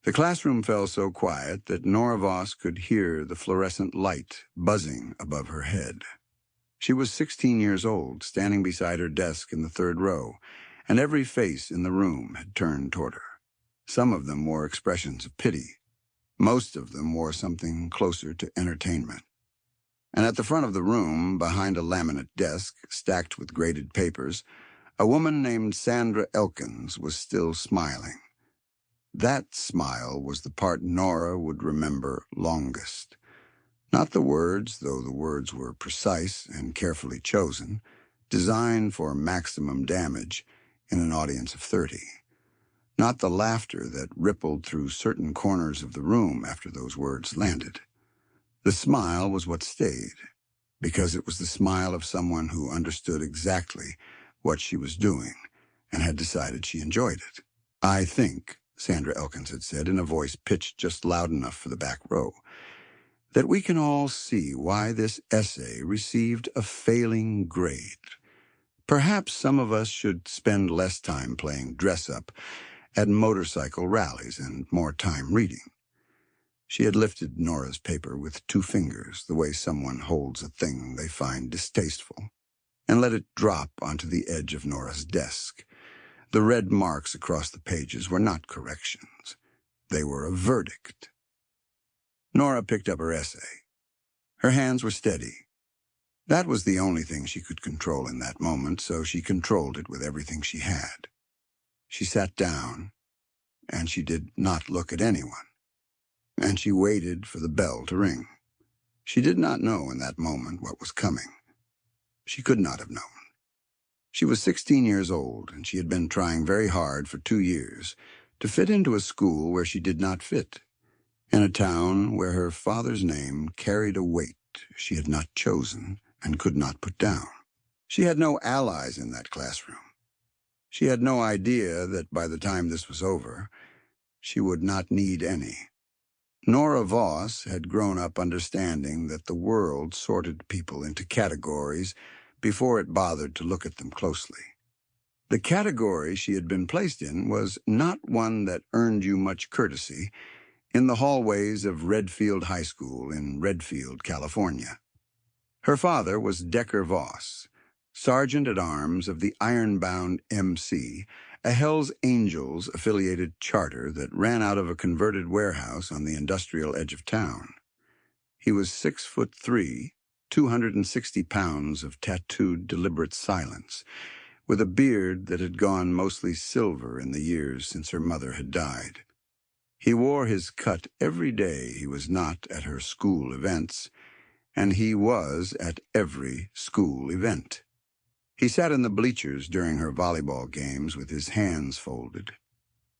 The classroom fell so quiet that Nora Voss could hear the fluorescent light buzzing above her head. She was 16 years old, standing beside her desk in the third row, and every face in the room had turned toward her. Some of them wore expressions of pity. Most of them wore something closer to entertainment. And at the front of the room, behind a laminate desk stacked with graded papers, a woman named Sandra Elkins was still smiling. That smile was the part Nora would remember longest. Not the words, though the words were precise and carefully chosen, designed for maximum damage in an audience of 30. Not the laughter that rippled through certain corners of the room after those words landed. The smile was what stayed, because it was the smile of someone who understood exactly what she was doing and had decided she enjoyed it. "I think," Sandra Elkins had said in a voice pitched just loud enough for the back row, "that we can all see why this essay received a failing grade. Perhaps some of us should spend less time playing dress-up at motorcycle rallies and more time reading." She had lifted Nora's paper with 2 fingers, the way someone holds a thing they find distasteful, and let it drop onto the edge of Nora's desk. The red marks across the pages were not corrections. They were a verdict. Nora picked up her essay. Her hands were steady. That was the only thing she could control in that moment, so she controlled it with everything she had. She sat down, and she did not look at anyone. And she waited for the bell to ring. She did not know in that moment what was coming. She could not have known. She was 16 years old, and she had been trying very hard for 2 years to fit into a school where she did not fit, in a town where her father's name carried a weight she had not chosen and could not put down. She had no allies in that classroom. She had no idea that by the time this was over, she would not need any. Nora Voss had grown up understanding that the world sorted people into categories before it bothered to look at them closely. The category she had been placed in was not one that earned you much courtesy in the hallways of Redfield High School in Redfield, California. Her father was Decker Voss, Sergeant-at-Arms of the Ironbound MC, a Hells Angels-affiliated charter that ran out of a converted warehouse on the industrial edge of town. He was 6'3", 260 pounds of tattooed deliberate silence, with a beard that had gone mostly silver in the years since her mother had died. He wore his cut every day he was not at her school events, and he was at every school event. He sat in the bleachers during her volleyball games with his hands folded,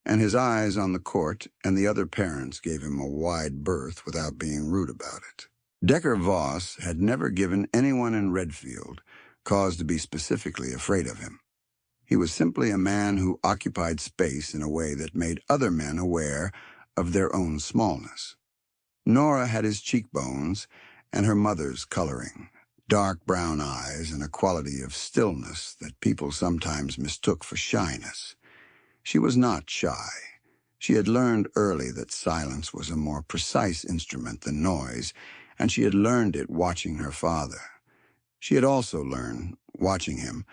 and his eyes on the court, and the other parents gave him a wide berth without being rude about it. Decker Voss had never given anyone in Redfield cause to be specifically afraid of him. He was simply a man who occupied space in a way that made other men aware of their own smallness. Nora had his cheekbones and her mother's coloring, dark brown eyes, and a quality of stillness that people sometimes mistook for shyness. She was not shy. She had learned early that silence was a more precise instrument than noise, and she had learned it watching her father. She had also learned, watching him,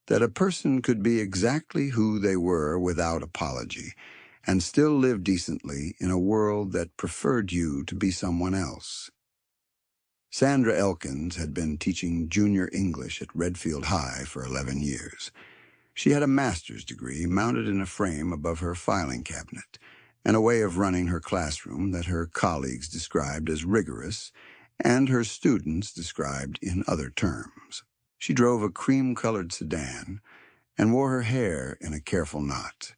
that a person could be exactly who they were without apology and still live decently in a world that preferred you to be someone else. Sandra Elkins had been teaching junior English at Redfield High for 11 years. She had a master's degree mounted in a frame above her filing cabinet, and a way of running her classroom that her colleagues described as rigorous and her students described in other terms. She drove a cream-colored sedan and wore her hair in a careful knot,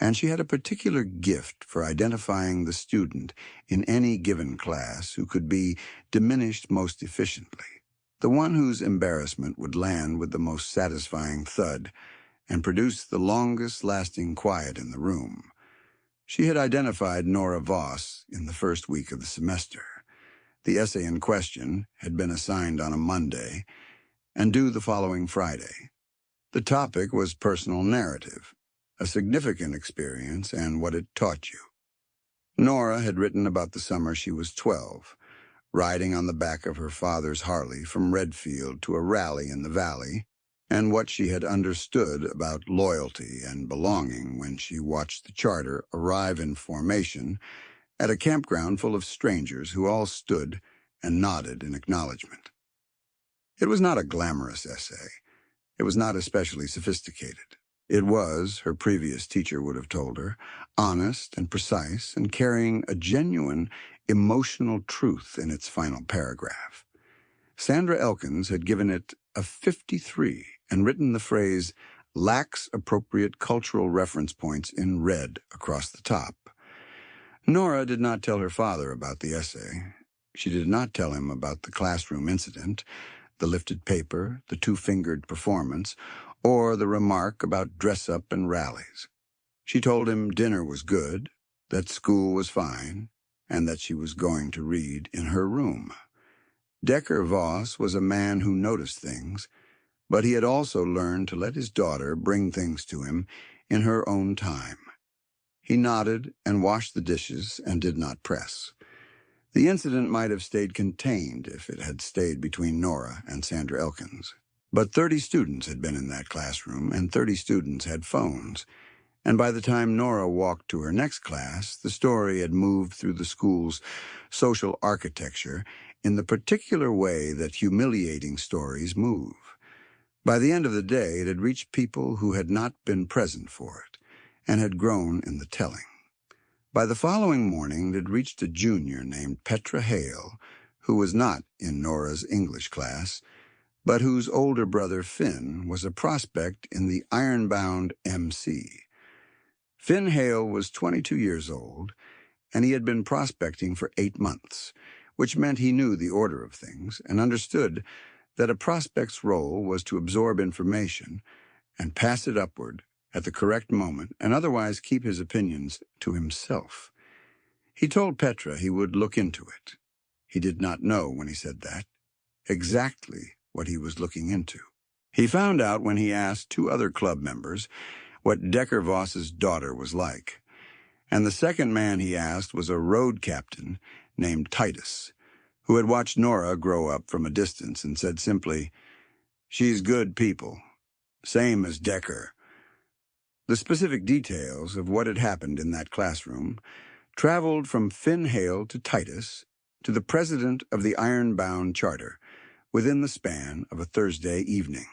and she had a particular gift for identifying the student in any given class who could be diminished most efficiently, the one whose embarrassment would land with the most satisfying thud and produce the longest-lasting quiet in the room. She had identified Nora Voss in the first week of the semester. The essay in question had been assigned on a Monday and due the following Friday. The topic was personal narrative, a significant experience and what it taught you. Nora had written about the summer she was 12, riding on the back of her father's Harley from Redfield to a rally in the valley, and what she had understood about loyalty and belonging when she watched the charter arrive in formation at a campground full of strangers who all stood and nodded in acknowledgement. It was not a glamorous essay. It was not especially sophisticated. It was, her previous teacher would have told her, honest and precise and carrying a genuine emotional truth in its final paragraph. Sandra Elkins had given it a 53 and written the phrase, "lacks appropriate cultural reference points" in red across the top. Nora did not tell her father about the essay. She did not tell him about the classroom incident, the lifted paper, the two-fingered performance, or the remark about dress-up and rallies. She told him dinner was good, that school was fine, and that she was going to read in her room. Decker Voss was a man who noticed things, but he had also learned to let his daughter bring things to him in her own time. He nodded and washed the dishes and did not press. The incident might have stayed contained if it had stayed between Nora and Sandra Elkins. But 30 students had been in that classroom, and 30 students had phones. And by the time Nora walked to her next class, the story had moved through the school's social architecture in the particular way that humiliating stories move. By the end of the day, it had reached people who had not been present for it, and had grown in the telling. By the following morning, it had reached a junior named Petra Hale, who was not in Nora's English class, but whose older brother Finn was a prospect in the ironbound MC. Finn Hale was 22 years old, and he had been prospecting for 8 months, which meant he knew the order of things and understood that a prospect's role was to absorb information and pass it upward at the correct moment and otherwise keep his opinions to himself. He told Petra he would look into it. He did not know, when he said that, exactly what he was looking into. He found out when he asked 2 other club members what Decker Voss's daughter was like. And the second man he asked was a road captain named Titus, who had watched Nora grow up from a distance and said simply, "She's good people, same as Decker." The specific details of what had happened in that classroom traveled from Finn Hale to Titus to the president of the Ironbound Charter within the span of a Thursday evening.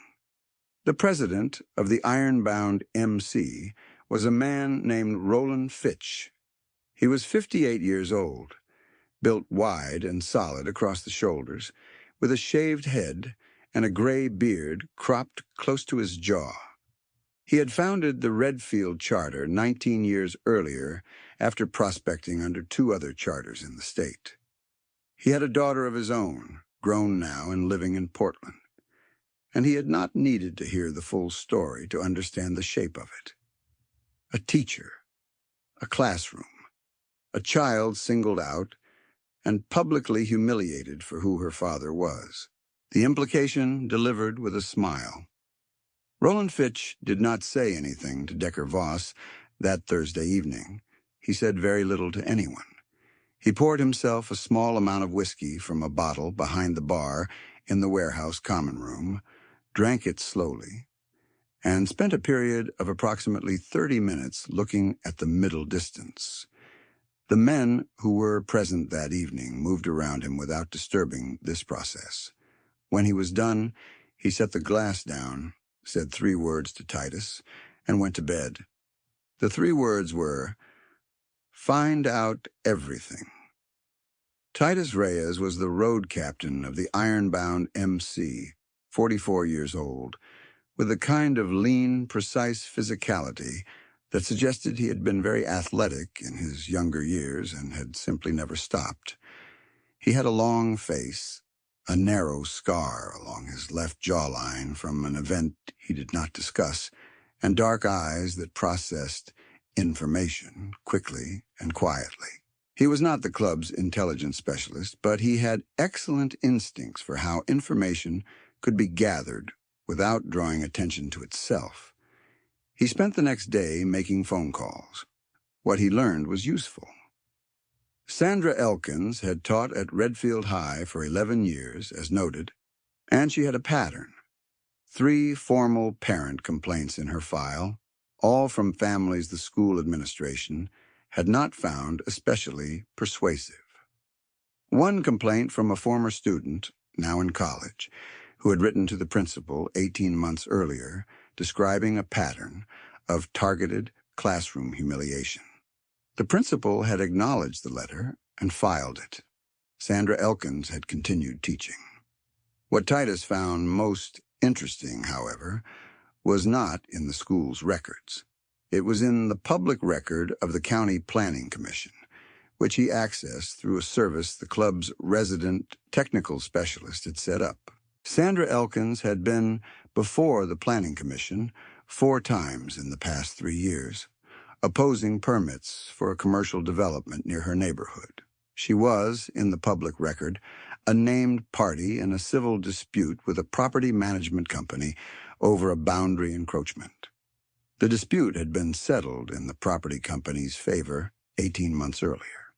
The president of the Ironbound MC was a man named Roland Fitch. He was 58 years old, built wide and solid across the shoulders, with a shaved head and a gray beard cropped close to his jaw. He had founded the Redfield Charter 19 years earlier after prospecting under 2 other charters in the state. He had a daughter of his own, grown now and living in Portland, and he had not needed to hear the full story to understand the shape of it. A teacher, a classroom, a child singled out and publicly humiliated for who her father was. The implication delivered with a smile. Roland Fitch did not say anything to Decker Voss that Thursday evening. He said very little to anyone. He poured himself a small amount of whiskey from a bottle behind the bar in the warehouse common room, drank it slowly, and spent a period of approximately 30 minutes looking at the middle distance. The men who were present that evening moved around him without disturbing this process. When he was done, he set the glass down, said 3 words to Titus, and went to bed. The 3 words were, "Find out everything." Titus Reyes was the road captain of the Ironbound MC, 44 years old, with a kind of lean, precise physicality that suggested he had been very athletic in his younger years and had simply never stopped. He had a long face, a narrow scar along his left jawline from an event he did not discuss, and dark eyes that processed information quickly and quietly. He was not the club's intelligence specialist, but he had excellent instincts for how information could be gathered without drawing attention to itself. He spent the next day making phone calls. What he learned was useful. Sandra Elkins had taught at Redfield High for 11 years, as noted, and she had a pattern. 3 formal parent complaints in her file, all from families the school administration had not found especially persuasive. One complaint from a former student, now in college, who had written to the principal 18 months earlier, describing a pattern of targeted classroom humiliation. The principal had acknowledged the letter and filed it. Sandra Elkins had continued teaching. What Titus found most interesting, however, was not in the school's records. It was in the public record of the County Planning Commission, which he accessed through a service the club's resident technical specialist had set up. Sandra Elkins had been before the Planning Commission 4 times in the past 3 years, opposing permits for a commercial development near her neighborhood. She was, in the public record, a named party in a civil dispute with a property management company over a boundary encroachment. The dispute had been settled in the property company's favor 18 months earlier.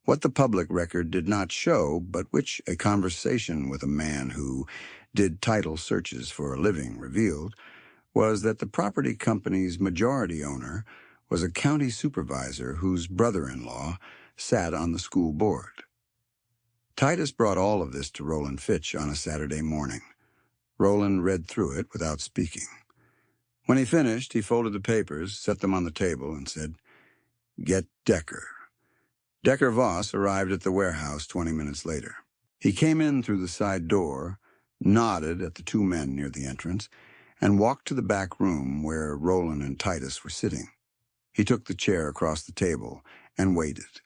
What the public record did not show, but which a conversation with a man who did title searches for a living revealed, was that the property company's majority owner was a county supervisor whose brother-in-law sat on the school board. Titus brought all of this to Roland Fitch on a Saturday morning. Roland read through it without speaking. When he finished, he folded the papers, set them on the table, and said, "Get Decker." Decker Voss arrived at the warehouse 20 minutes later. He came in through the side door, nodded at the 2 men near the entrance, and walked to the back room where Roland and Titus were sitting. He took the chair across the table and waited.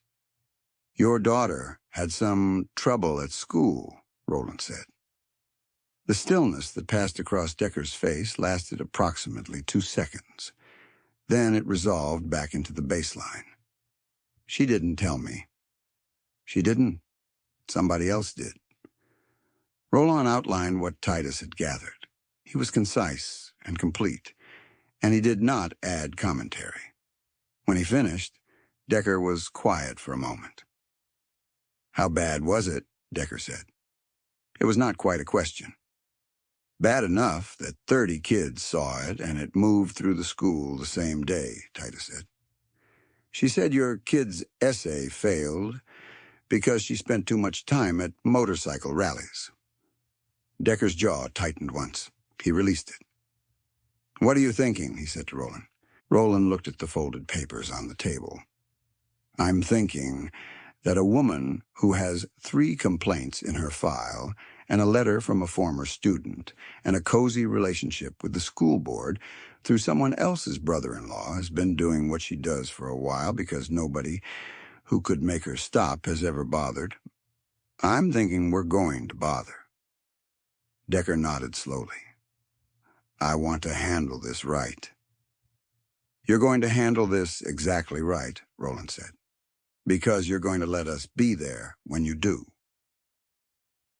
"Your daughter had some trouble at school," Roland said. The stillness that passed across Decker's face lasted approximately 2 seconds. Then it resolved back into the baseline. "She didn't tell me." "She didn't? Somebody else did." Roland outlined what Titus had gathered. He was concise and complete, and he did not add commentary. When he finished, Decker was quiet for a moment. "How bad was it?" Decker said. It was not quite a question. "Bad enough that 30 kids saw it and it moved through the school the same day," Titus said. "She said your kid's essay failed because she spent too much time at motorcycle rallies." Decker's jaw tightened once. He released it. "What are you thinking?" he said to Roland. Roland looked at the folded papers on the table. "I'm thinking that a woman who has 3 complaints in her file and a letter from a former student and a cozy relationship with the school board through someone else's brother-in-law has been doing what she does for a while because nobody who could make her stop has ever bothered. I'm thinking we're going to bother." Decker nodded slowly. "I want to handle this right." "You're going to handle this exactly right," Roland said, "because you're going to let us be there when you do."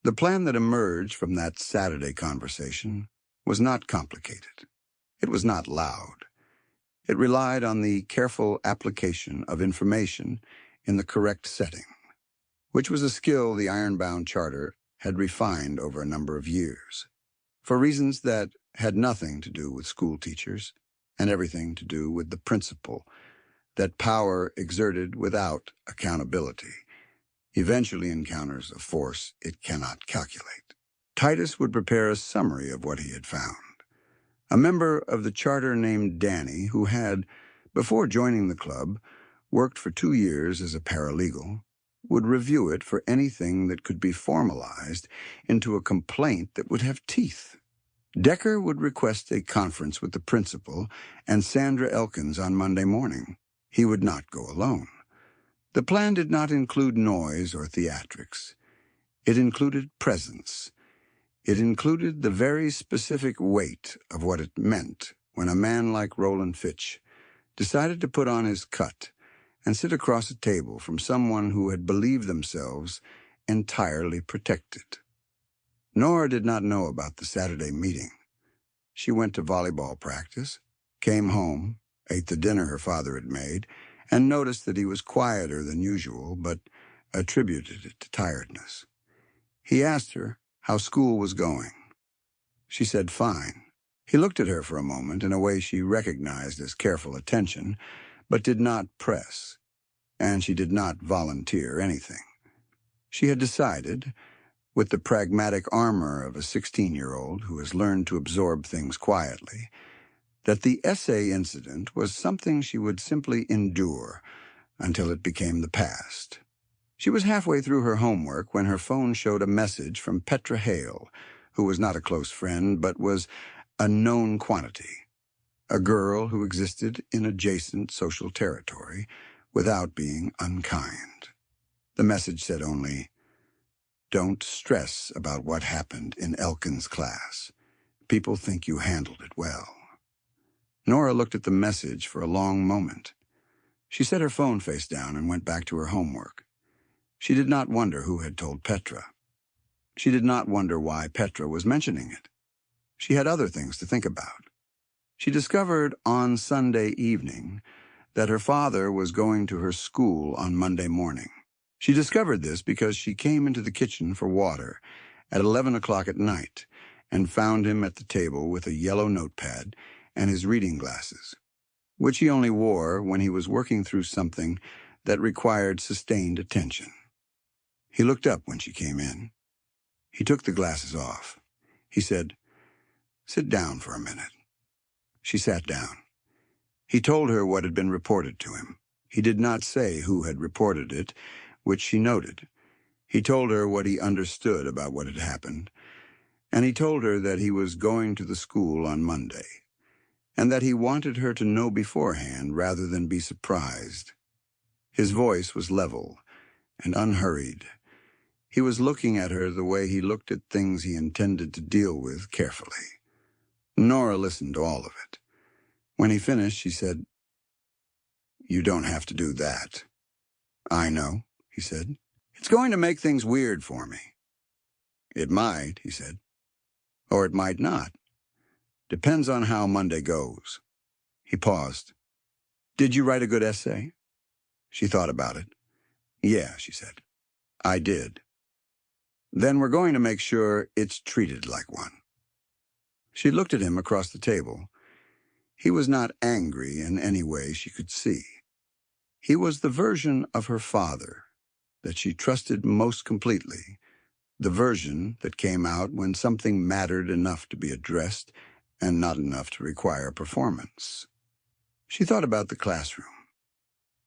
The plan that emerged from that Saturday conversation was not complicated. It was not loud. It relied on the careful application of information in the correct setting, which was a skill the ironbound charter had refined over a number of years, for reasons that had nothing to do with school teachers and everything to do with the principle that power exerted without accountability eventually encounters a force it cannot calculate. Titus would prepare a summary of what he had found. A member of the charter named Danny, who had, before joining the club, worked for 2 years as a paralegal, would review it for anything that could be formalized into a complaint that would have teeth. Decker would request a conference with the principal and Sandra Elkins on Monday morning. He would not go alone. The plan did not include noise or theatrics. It included presence. It included the very specific weight of what it meant when a man like Roland Fitch decided to put on his cut and sit across a table from someone who had believed themselves entirely protected. Nora did not know about the Saturday meeting. She went to volleyball practice, came home, ate the dinner her father had made, and noticed that he was quieter than usual, but attributed it to tiredness. He asked her how school was going. She said fine. He looked at her for a moment in a way she recognized as careful attention, but did not press, and she did not volunteer anything. She had decided, with the pragmatic armor of a 16-year-old who has learned to absorb things quietly, that the essay incident was something she would simply endure until it became the past. She was halfway through her homework when her phone showed a message from Petra Hale, who was not a close friend but was a known quantity, a girl who existed in adjacent social territory without being unkind. The message said only, "Don't stress about what happened in Elkin's class. People think you handled it well." Nora looked at the message for a long moment. She set her phone face down and went back to her homework. She did not wonder who had told Petra. She did not wonder why Petra was mentioning it. She had other things to think about. She discovered on Sunday evening that her father was going to her school on Monday morning. She discovered this because she came into the kitchen for water at 11 o'clock at night and found him at the table with a yellow notepad and his reading glasses, which he only wore when he was working through something that required sustained attention. He looked up when she came in. He took the glasses off. He said, "Sit down for a minute." She sat down. He told her what had been reported to him. He did not say who had reported it, which she noted. He told her what he understood about what had happened, and he told her that he was going to the school on Monday, and that he wanted her to know beforehand rather than be surprised. His voice was level and unhurried. He was looking at her the way he looked at things he intended to deal with carefully. Nora listened to all of it. When he finished, she said, "You don't have to do that." "I know," he said. "It's going to make things weird for me." "It might," he said. "Or it might not. Depends on how Monday goes." He paused. "Did you write a good essay?" She thought about it. "Yeah," she said. "I did." "Then we're going to make sure it's treated like one." She looked at him across the table. He was not angry in any way she could see. He was the version of her father that she trusted most completely, the version that came out when something mattered enough to be addressed and not enough to require performance. She thought about the classroom.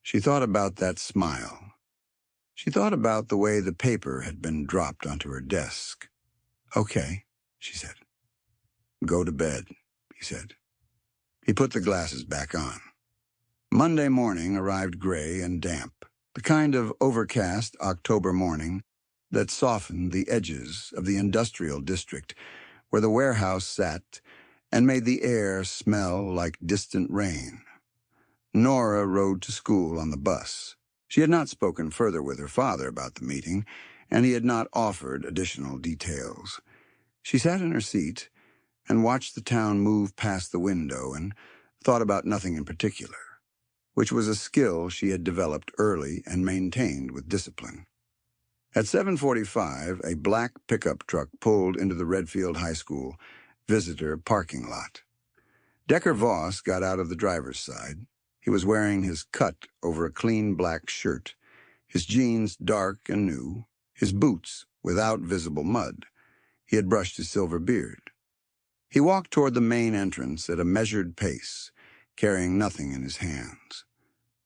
She thought about that smile. She thought about the way the paper had been dropped onto her desk. "Okay," she said. "Go to bed," he said. He put the glasses back on. Monday morning arrived gray and damp, the kind of overcast October morning that softened the edges of the industrial district where the warehouse sat and made the air smell like distant rain. Nora rode to school on the bus. She had not spoken further with her father about the meeting, and he had not offered additional details. She sat in her seat and watched the town move past the window and thought about nothing in particular, which was a skill she had developed early and maintained with discipline. At 7:45, a black pickup truck pulled into the Redfield High School visitor parking lot. Decker Voss got out of the driver's side. He was wearing his cut over a clean black shirt, his jeans dark and new, his boots without visible mud. He had brushed his silver beard. He walked toward the main entrance at a measured pace, carrying nothing in his hands.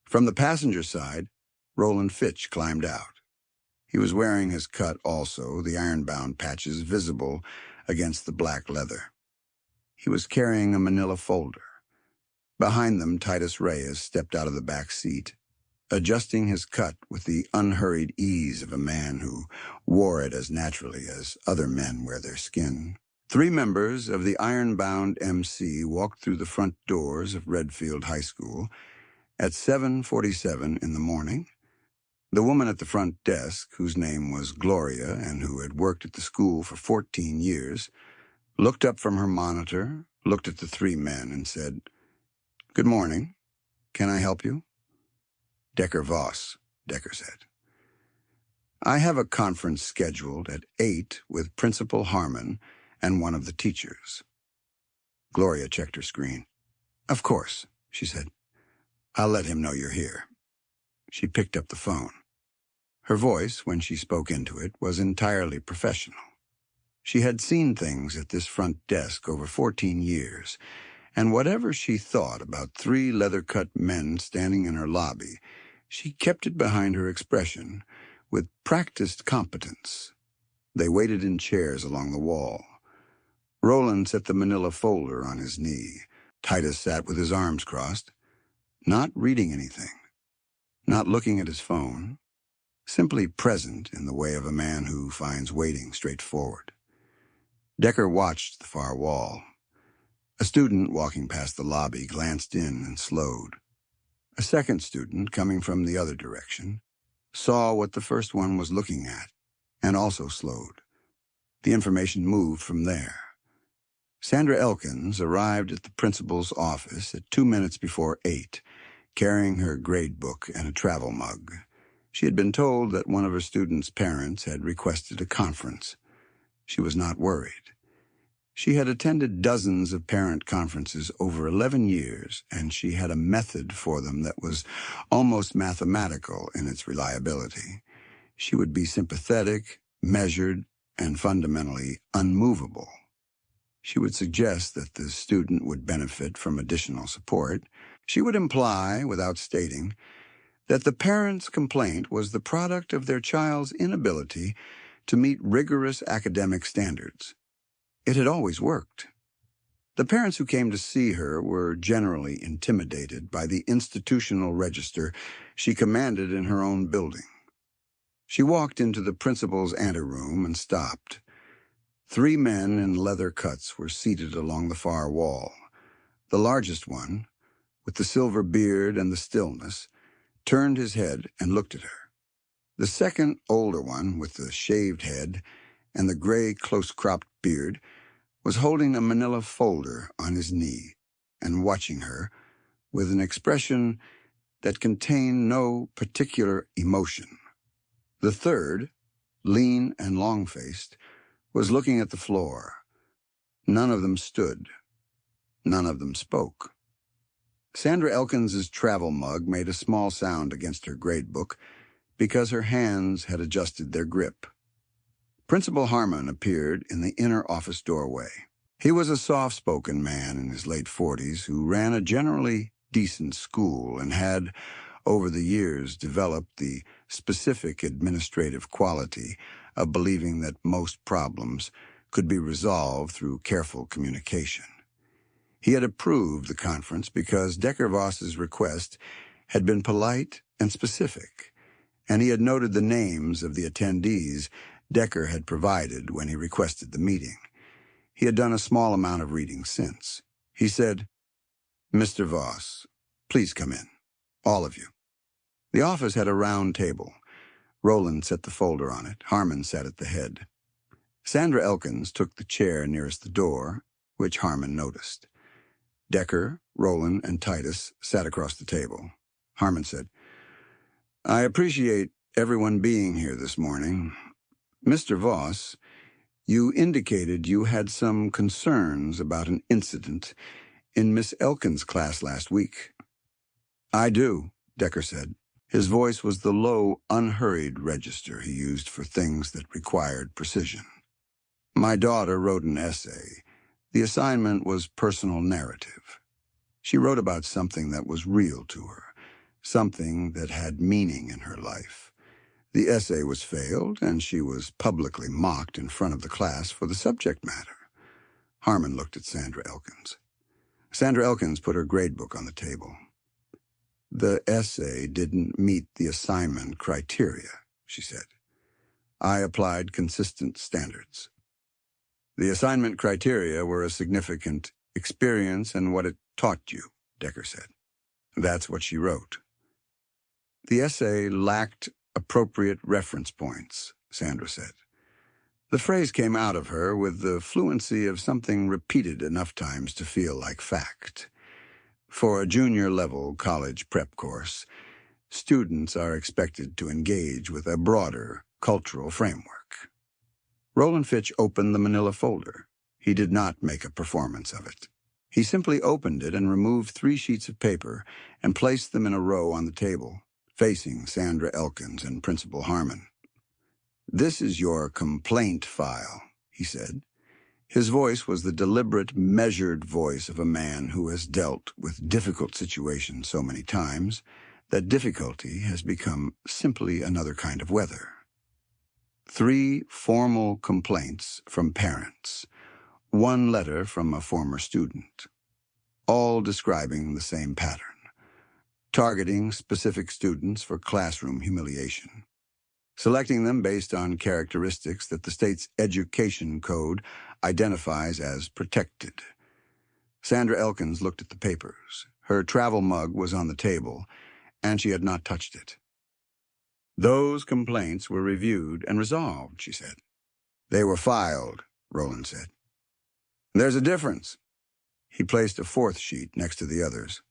From the passenger side, Roland Fitch climbed out. He was wearing his cut also, the iron-bound patches visible against the black leather. He was carrying a manila folder. Behind them, Titus Reyes stepped out of the back seat, adjusting his cut with the unhurried ease of a man who wore it as naturally as other men wear their skin. 3 members of the iron-bound MC walked through the front doors of Redfield High School at 7:47 in the morning. The woman at the front desk, whose name was Gloria and who had worked at the school for 14 years, looked up from her monitor, looked at the 3 men, and said, "Good morning. Can I help you?" Decker Voss, Decker said. I have a conference scheduled at 8 with Principal Harmon and one of the teachers. Gloria checked her screen. Of course, she said. I'll let him know you're here. She picked up the phone. Her voice, when she spoke into it, was entirely professional. She had seen things at this front desk over 14 years, and whatever she thought about 3 leather-cut men standing in her lobby, she kept it behind her expression with practiced competence. They waited in chairs along the wall. Roland set the manila folder on his knee. Titus sat with his arms crossed, not reading anything, not looking at his phone, simply present in the way of a man who finds waiting straightforward. Decker watched the far wall. A student walking past the lobby glanced in and slowed. A second student, coming from the other direction, saw what the first one was looking at and also slowed. The information moved from there. Sandra Elkins arrived at the principal's office at 2 minutes before 8, carrying her grade book and a travel mug. She had been told that one of her students' parents had requested a conference. She was not worried. She had attended dozens of parent conferences over 11 years, and she had a method for them that was almost mathematical in its reliability. She would be sympathetic, measured, and fundamentally unmovable. She would suggest that the student would benefit from additional support. She would imply, without stating, that the parent's complaint was the product of their child's inability to meet rigorous academic standards. It had always worked. The parents who came to see her were generally intimidated by the institutional register she commanded in her own building. She walked into the principal's anteroom and stopped. 3 men in leather cuts were seated along the far wall. The largest one, with the silver beard and the stillness, turned his head and looked at her. The second, older one, with the shaved head and the gray, close-cropped beard, was holding a manila folder on his knee and watching her with an expression that contained no particular emotion. The third, lean and long-faced, was looking at the floor. None of them stood. None of them spoke. Sandra Elkins's travel mug made a small sound against her grade book because her hands had adjusted their grip. Principal Harmon appeared in the inner office doorway. He was a soft-spoken man in his late 40s who ran a generally decent school and had, over the years, developed the specific administrative quality of believing that most problems could be resolved through careful communication. He had approved the conference because Decker Voss's request had been polite and specific, and he had noted the names of the attendees Decker had provided when he requested the meeting. He had done a small amount of reading since. He said, "Mr. Voss, please come in, all of you." The office had a round table. Roland set the folder on it. Harmon sat at the head. Sandra Elkins took the chair nearest the door, which Harmon noticed. Decker, Roland, and Titus sat across the table. Harmon said, "I appreciate everyone being here this morning. Mr. Voss, you indicated you had some concerns about an incident in Miss Elkins' class last week." "I do," Decker said. His voice was the low, unhurried register he used for things that required precision. "My daughter wrote an essay. The assignment was personal narrative. She wrote about something that was real to her, something that had meaning in her life. The essay was failed, and she was publicly mocked in front of the class for the subject matter." Harmon looked at Sandra Elkins. Sandra Elkins put her gradebook on the table. "The essay didn't meet the assignment criteria," she said. "I applied consistent standards." "The assignment criteria were a significant experience and what it taught you," Decker said. "That's what she wrote." "The essay lacked appropriate reference points," Sandra said. The phrase came out of her with the fluency of something repeated enough times to feel like fact. For a junior-level college prep course, students are expected to engage with a broader cultural framework. Roland Fitch opened the manila folder. He did not make a performance of it. He simply opened it and removed 3 sheets of paper and placed them in a row on the table, facing Sandra Elkins and Principal Harmon. "This is your complaint file," he said. His voice was the deliberate, measured voice of a man who has dealt with difficult situations so many times that difficulty has become simply another kind of weather. 3 formal complaints from parents, 1 letter from a former student, all describing the same pattern, targeting specific students for classroom humiliation, selecting them based on characteristics that the state's education code identifies as protected. Sandra Elkins looked at the papers. Her travel mug was on the table, and she had not touched it. "Those complaints were reviewed and resolved," she said. "They were filed," Roland said. "There's a difference." He placed a 4th sheet next to the others.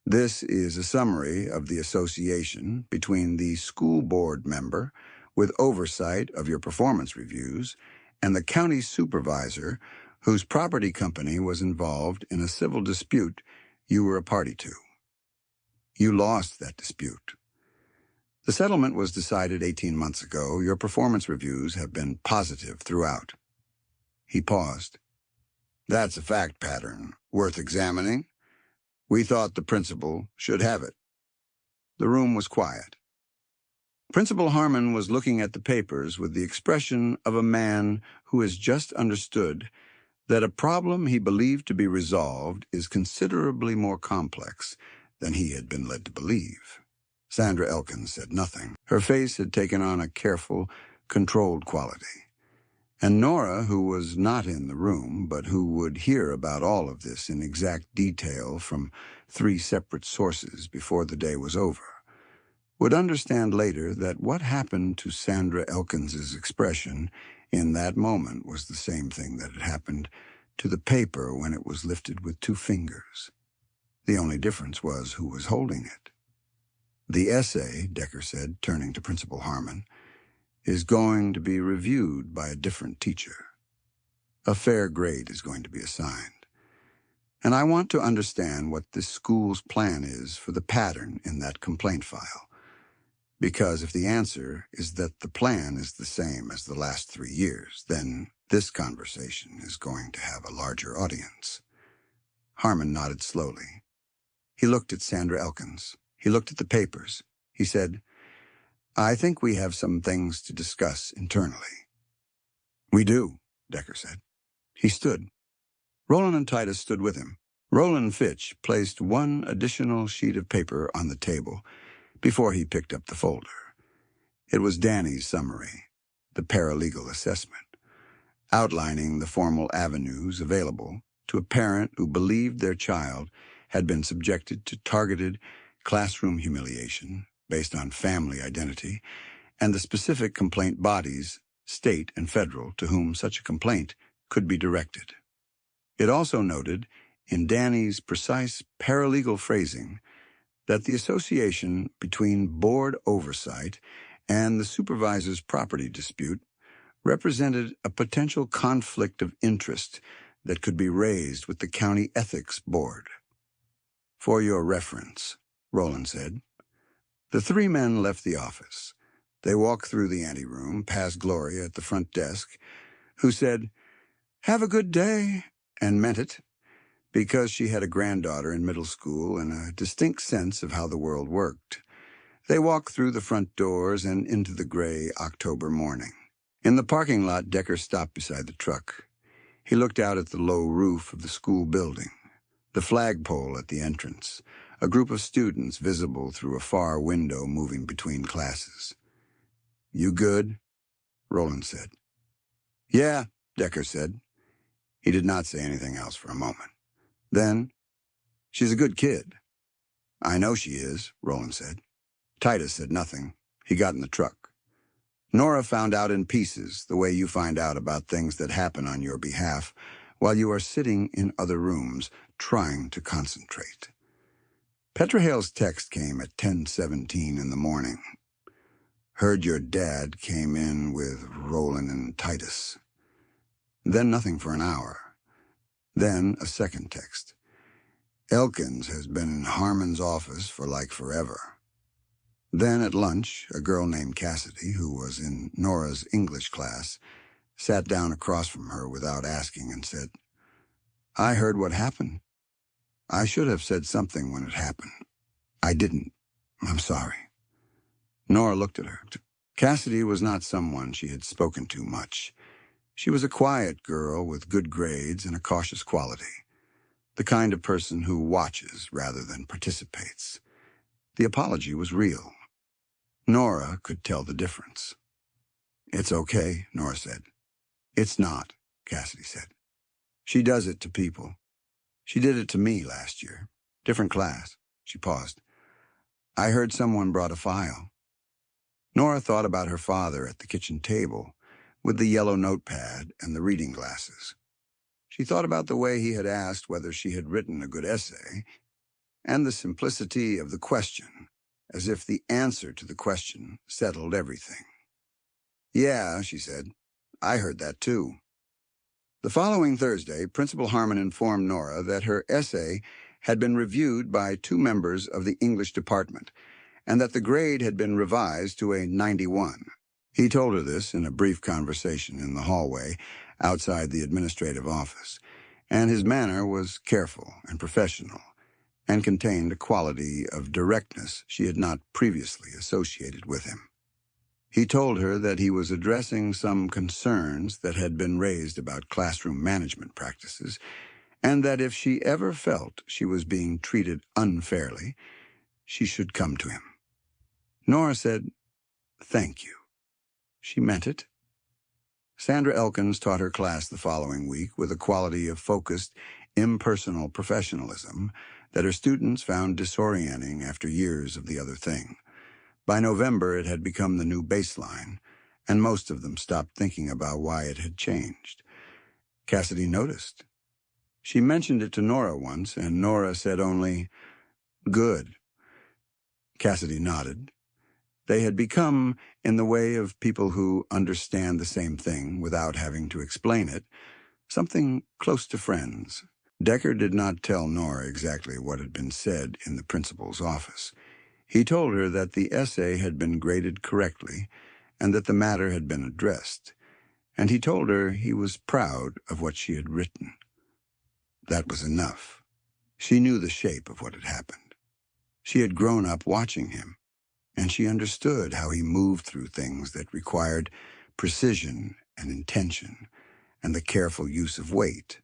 "This is a summary of the association between the school board member with oversight of your performance reviews and the county supervisor whose property company was involved in a civil dispute you were a party to. You lost that dispute. The settlement was decided 18 months ago. Your performance reviews have been positive throughout." He paused. "That's a fact pattern worth examining. We thought the principal should have it." The room was quiet. Principal Harmon was looking at the papers with the expression of a man who has just understood that a problem he believed to be resolved is considerably more complex than he had been led to believe. Sandra Elkins said nothing. Her face had taken on a careful, controlled quality. And Nora, who was not in the room, but who would hear about all of this in exact detail from 3 separate sources before the day was over, would understand later that what happened to Sandra Elkins's expression in that moment was the same thing that had happened to the paper when it was lifted with 2 fingers. The only difference was who was holding it. "The essay," Decker said, turning to Principal Harmon, "is going to be reviewed by a different teacher. A fair grade is going to be assigned. And I want to understand what this school's plan is for the pattern in that complaint file. Because if the answer is that the plan is the same as the last 3 years, then this conversation is going to have a larger audience." Harmon nodded slowly. He looked at Sandra Elkins. He looked at the papers. He said, "I think we have some things to discuss internally." "We do," Decker said. He stood. Roland and Titus stood with him. Roland Fitch placed 1 additional sheet of paper on the table before he picked up the folder. It was Danny's summary, the paralegal assessment, outlining the formal avenues available to a parent who believed their child had been subjected to targeted classroom humiliation based on family identity, and the specific complaint bodies, state and federal, to whom such a complaint could be directed. It also noted, in Danny's precise paralegal phrasing, that the association between board oversight and the supervisor's property dispute represented a potential conflict of interest that could be raised with the county ethics board. "For your reference," Roland said. The 3 men left the office. They walked through the anteroom, past Gloria at the front desk, who said, "Have a good day," and meant it, because she had a granddaughter in middle school and a distinct sense of how the world worked. They walked through the front doors and into the gray October morning. In the parking lot, Decker stopped beside the truck. He looked out at the low roof of the school building, the flagpole at the entrance, a group of students visible through a far window moving between classes. "You good?" Roland said. "Yeah," Decker said. He did not say anything else for a moment. Then, "She's a good kid." "I know she is," Roland said. Titus said nothing. He got in the truck. "Nora found out in pieces, the way you find out about things that happen on your behalf while you are sitting in other rooms trying to concentrate. Petrahale's text came at 10:17 in the morning. Heard your dad came in with Roland and Titus. Then nothing for an hour. Then a second text. Elkins has been in Harmon's office for like forever. Then at lunch, a girl named Cassidy, who was in Nora's English class, sat down across from her without asking and said, I heard what happened. I should have said something when it happened. I didn't. I'm sorry. Nora looked at her. Cassidy was not someone she had spoken to much. She was a quiet girl with good grades and a cautious quality, the kind of person who watches rather than participates. The apology was real. Nora could tell the difference. It's okay, Nora said. It's not, Cassidy said. She does it to people. She did it to me last year. Different class. She paused. I heard someone brought a file. Nora thought about her father at the kitchen table, with the yellow notepad and the reading glasses. She thought about the way he had asked whether she had written a good essay, and the simplicity of the question, as if the answer to the question settled everything. Yeah, she said. I heard that too. The following Thursday, Principal Harmon informed Nora that her essay had been reviewed by 2 members of the English department, and that the grade had been revised to a 91. He told her this in a brief conversation in the hallway outside the administrative office, and his manner was careful and professional, and contained a quality of directness she had not previously associated with him. He told her that he was addressing some concerns that had been raised about classroom management practices, and that if she ever felt she was being treated unfairly, she should come to him. Nora said, Thank you. She meant it. Sandra Elkins taught her class the following week with a quality of focused, impersonal professionalism that her students found disorienting after years of the other thing. By November, it had become the new baseline, and most of them stopped thinking about why it had changed. Cassidy noticed. She mentioned it to Nora once, and Nora said only, Good. Cassidy nodded. They had become, in the way of people who understand the same thing without having to explain it, something close to friends. Decker did not tell Nora exactly what had been said in the principal's office. He told her that the essay had been graded correctly and that the matter had been addressed, and he told her he was proud of what she had written. That was enough. She knew the shape of what had happened. She had grown up watching him, and she understood how he moved through things that required precision and intention and the careful use of weight.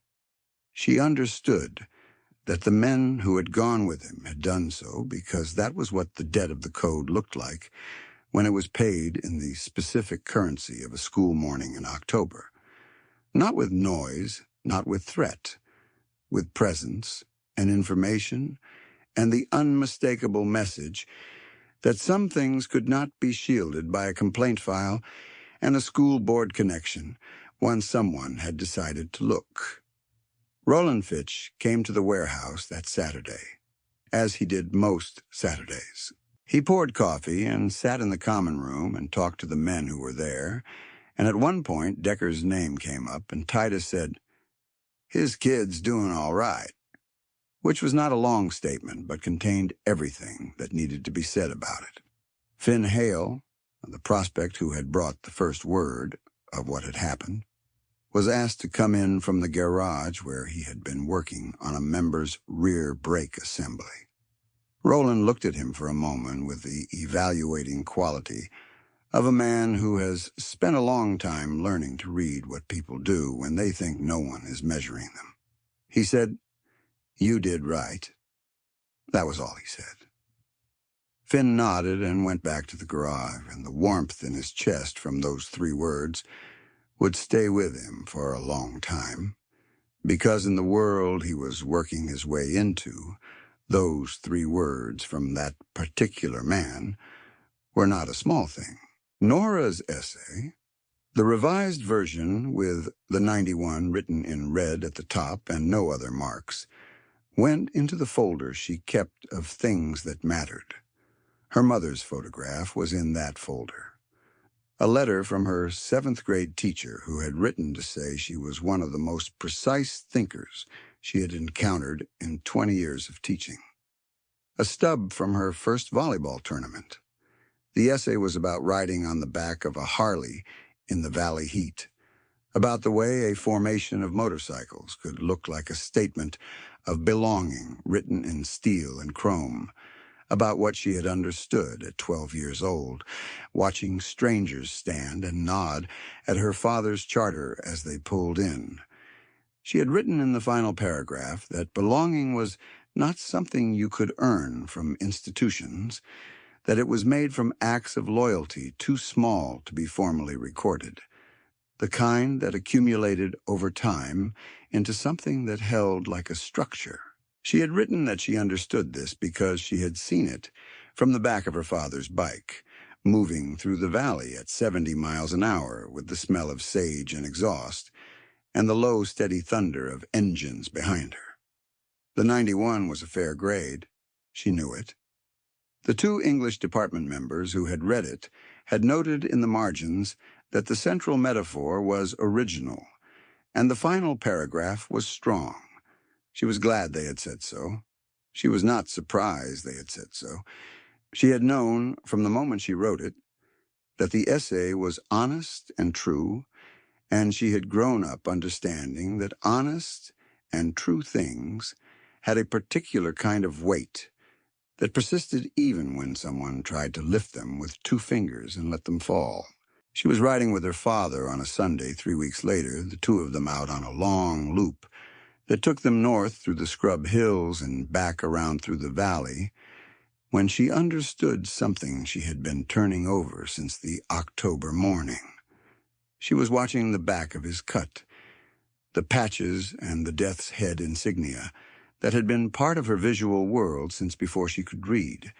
She understood that the men who had gone with him had done so because that was what the debt of the code looked like when it was paid in the specific currency of a school morning in October. Not with noise, not with threat, with presence and information and the unmistakable message that some things could not be shielded by a complaint file and a school board connection once someone had decided to look. Roland Fitch came to the warehouse that Saturday, as he did most Saturdays. He poured coffee and sat in the common room and talked to the men who were there, and at one point Decker's name came up and Titus said, His kid's doing all right, which was not a long statement but contained everything that needed to be said about it. Finn Hale, the prospect who had brought the first word of what had happened, was asked to come in from the garage where he had been working on a member's rear brake assembly. Roland looked at him for a moment with the evaluating quality of a man who has spent a long time learning to read what people do when they think no one is measuring them. He said, You did right. That was all he said. Finn nodded and went back to the garage, and the warmth in his chest from those 3 words would stay with him for a long time, because in the world he was working his way into, those 3 words from that particular man were not a small thing. Nora's essay, the revised version with the 91 written in red at the top and no other marks, went into the folder she kept of things that mattered. Her mother's photograph was in that folder. A letter from her seventh-grade teacher who had written to say she was one of the most precise thinkers she had encountered in 20 years of teaching. A stub from her first volleyball tournament. The essay was about riding on the back of a Harley in the valley heat, about the way a formation of motorcycles could look like a statement of belonging written in steel and chrome, about what she had understood at 12 years old, watching strangers stand and nod at her father's charter as they pulled in. She had written in the final paragraph that belonging was not something you could earn from institutions, that it was made from acts of loyalty too small to be formally recorded, the kind that accumulated over time into something that held like a structure. She had written that she understood this because she had seen it from the back of her father's bike, moving through the valley at 70 miles an hour with the smell of sage and exhaust, and the low, steady thunder of engines behind her. The 91 was a fair grade. She knew it. The two English department members who had read it had noted in the margins that the central metaphor was original, and the final paragraph was strong. She was glad they had said so. She was not surprised they had said so. She had known, from the moment she wrote it, that the essay was honest and true, and she had grown up understanding that honest and true things had a particular kind of weight that persisted even when someone tried to lift them with 2 fingers and let them fall. She was riding with her father on a Sunday 3 weeks later, the two of them out on a long loop that took them north through the scrub hills and back around through the valley, when she understood something she had been turning over since the October morning. She was watching the back of his cut, the patches and the death's head insignia that had been part of her visual world since before she could read,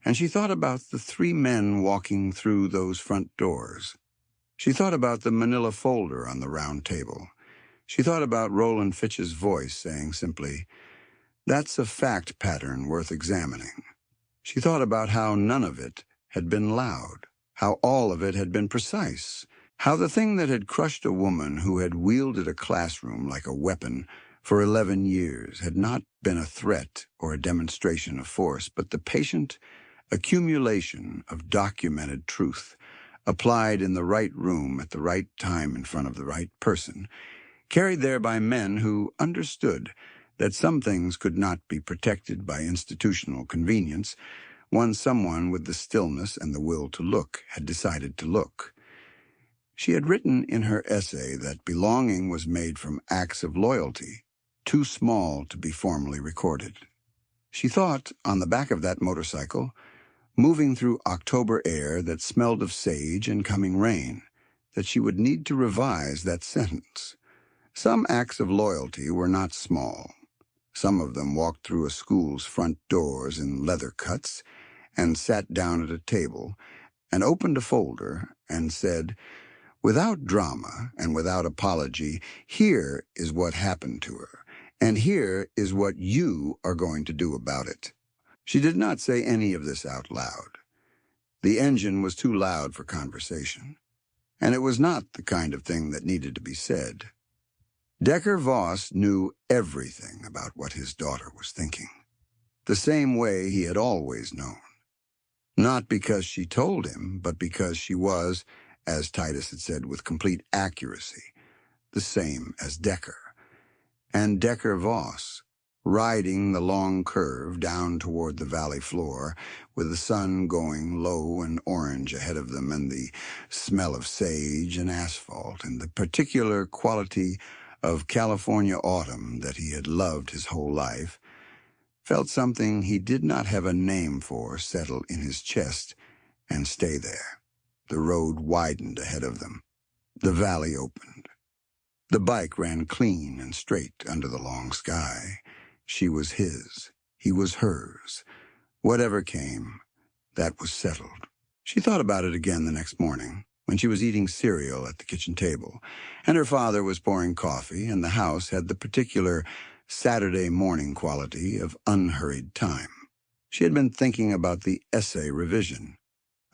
and she thought about the 3 men walking through those front doors. She thought about the manila folder on the round table. She thought about Roland Fitch's voice saying simply, "That's a fact pattern worth examining." She thought about how none of it had been loud, how all of it had been precise, how the thing that had crushed a woman who had wielded a classroom like a weapon for 11 years had not been a threat or a demonstration of force, but the patient accumulation of documented truth, applied in the right room at the right time in front of the right person, carried there by men who understood that some things could not be protected by institutional convenience once someone with the stillness and the will to look had decided to look. She had written in her essay that belonging was made from acts of loyalty, too small to be formally recorded. She thought, on the back of that motorcycle, moving through October air that smelled of sage and coming rain, that she would need to revise that sentence. Some acts of loyalty were not small. Some of them walked through a school's front doors in leather cuts and sat down at a table and opened a folder and said, without drama and without apology, here is what happened to her, and here is what you are going to do about it. She did not say any of this out loud. The engine was too loud for conversation, and it was not the kind of thing that needed to be said. Decker Voss knew everything about what his daughter was thinking, the same way he had always known. Not because she told him, but because she was, as Titus had said with complete accuracy, the same as Decker. And Decker Voss, riding the long curve down toward the valley floor, with the sun going low and orange ahead of them and the smell of sage and asphalt and the particular quality of California autumn that he had loved his whole life, felt something he did not have a name for settle in his chest and stay there. The road widened ahead of them. The valley opened. The bike ran clean and straight under the long sky. She was his. He was hers. Whatever came, that was settled. She thought about it again the next morning, when she was eating cereal at the kitchen table, and her father was pouring coffee, and the house had the particular Saturday morning quality of unhurried time. She had been thinking about the essay revision,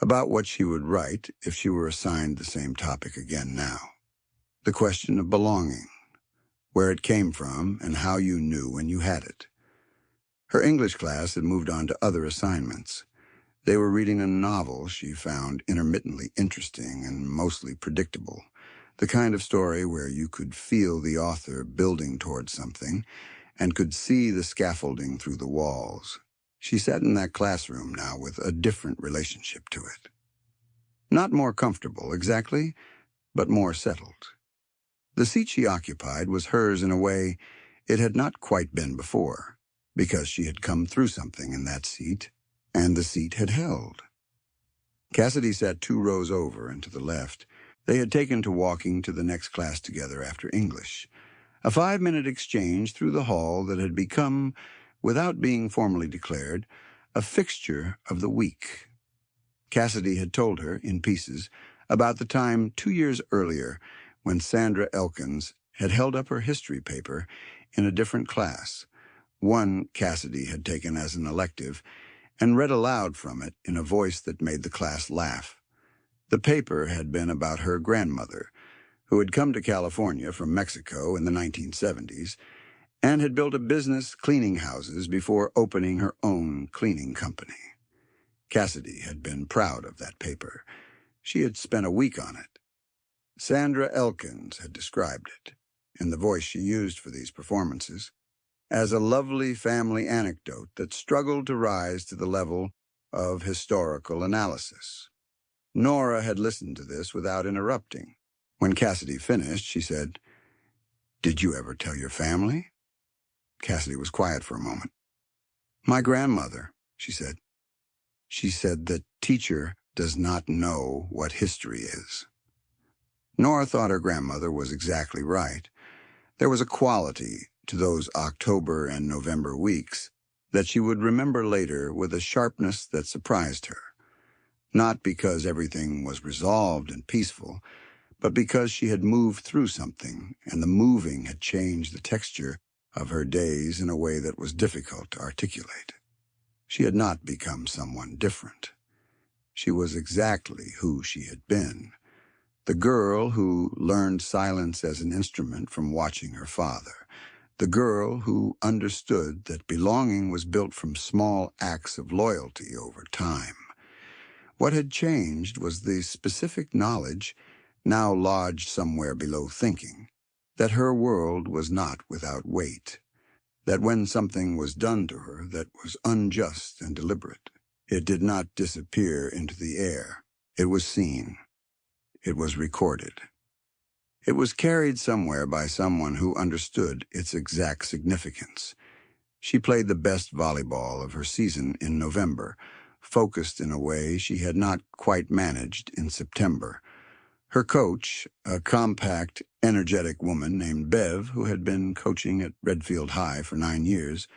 about what she would write if she were assigned the same topic again now. The question of belonging, where it came from and how you knew when you had it. Her English class had moved on to other assignments. They were reading a novel she found intermittently interesting and mostly predictable, the kind of story where you could feel the author building towards something and could see the scaffolding through the walls. She sat in that classroom now with a different relationship to it. Not more comfortable, exactly, but more settled. The seat she occupied was hers in a way it had not quite been before, because she had come through something in that seat, and the seat had held. Cassidy sat 2 rows over and to the left. They had taken to walking to the next class together after English, a 5-minute exchange through the hall that had become, without being formally declared, a fixture of the week. Cassidy had told her, in pieces, about the time 2 years earlier when Sandra Elkins had held up her history paper in a different class, one Cassidy had taken as an elective, and read aloud from it in a voice that made the class laugh. The paper had been about her grandmother, who had come to California from Mexico in the 1970s and had built a business cleaning houses before opening her own cleaning company. Cassidy had been proud of that paper. She had spent a week on it. Sandra Elkins had described it, in the voice she used for these performances, as a lovely family anecdote that struggled to rise to the level of historical analysis. Nora had listened to this without interrupting. When Cassidy finished, she said, "Did you ever tell your family?" Cassidy was quiet for a moment. "My grandmother," she said. "She said that teacher does not know what history is." Nora thought her grandmother was exactly right. There was a quality to those October and November weeks that she would remember later with a sharpness that surprised her, not because everything was resolved and peaceful, but because she had moved through something, and the moving had changed the texture of her days in a way that was difficult to articulate. She had not become someone different. She was exactly who she had been, the girl who learned silence as an instrument from watching her father, the girl who understood that belonging was built from small acts of loyalty over time. What had changed was the specific knowledge, now lodged somewhere below thinking, that her world was not without weight, that when something was done to her that was unjust and deliberate, it did not disappear into the air. It was seen. It was recorded. It was carried somewhere by someone who understood its exact significance. She played the best volleyball of her season in November, focused in a way she had not quite managed in September. Her coach, a compact, energetic woman named Bev, who had been coaching at Redfield High for 9 years,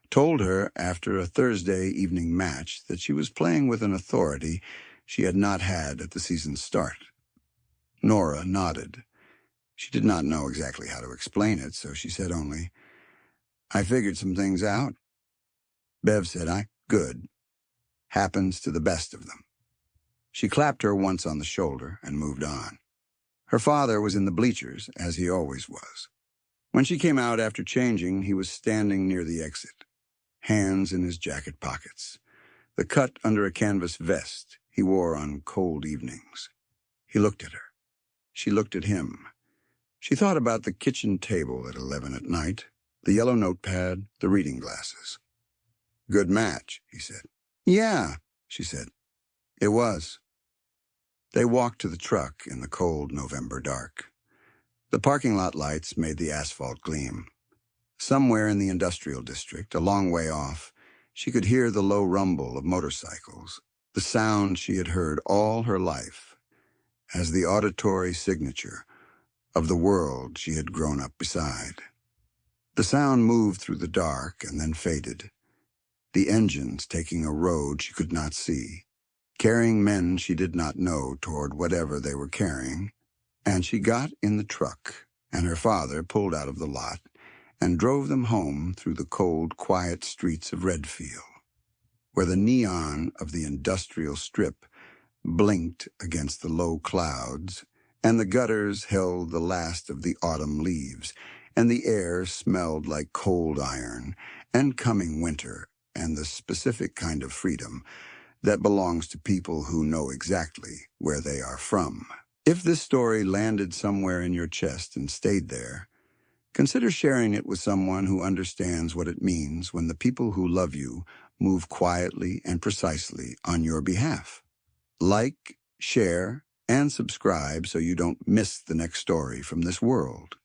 told her after a Thursday evening match that she was playing with an authority she had not had at the season's start. Nora nodded. She did not know exactly how to explain it, so she said only, "I figured some things out." Bev said, "Good. Happens to the best of them." She clapped her once on the shoulder and moved on. Her father was in the bleachers, as he always was. When she came out after changing, he was standing near the exit, hands in his jacket pockets, the cut under a canvas vest he wore on cold evenings. He looked at her. She looked at him. She thought about the kitchen table at 11 at night, the yellow notepad, the reading glasses. "Good match," he said. "Yeah," she said. "It was." They walked to the truck in the cold November dark. The parking lot lights made the asphalt gleam. Somewhere in the industrial district, a long way off, she could hear the low rumble of motorcycles, the sound she had heard all her life, as the auditory signature of the world she had grown up beside. The sound moved through the dark and then faded, the engines taking a road she could not see, carrying men she did not know toward whatever they were carrying, and she got in the truck, and her father pulled out of the lot and drove them home through the cold, quiet streets of Redfield, where the neon of the industrial strip blinked against the low clouds, and the gutters held the last of the autumn leaves, and the air smelled like cold iron and coming winter and the specific kind of freedom that belongs to people who know exactly where they are from. If this story landed somewhere in your chest and stayed there, consider sharing it with someone who understands what it means when the people who love you move quietly and precisely on your behalf. Like, share, and subscribe so you don't miss the next story from this world.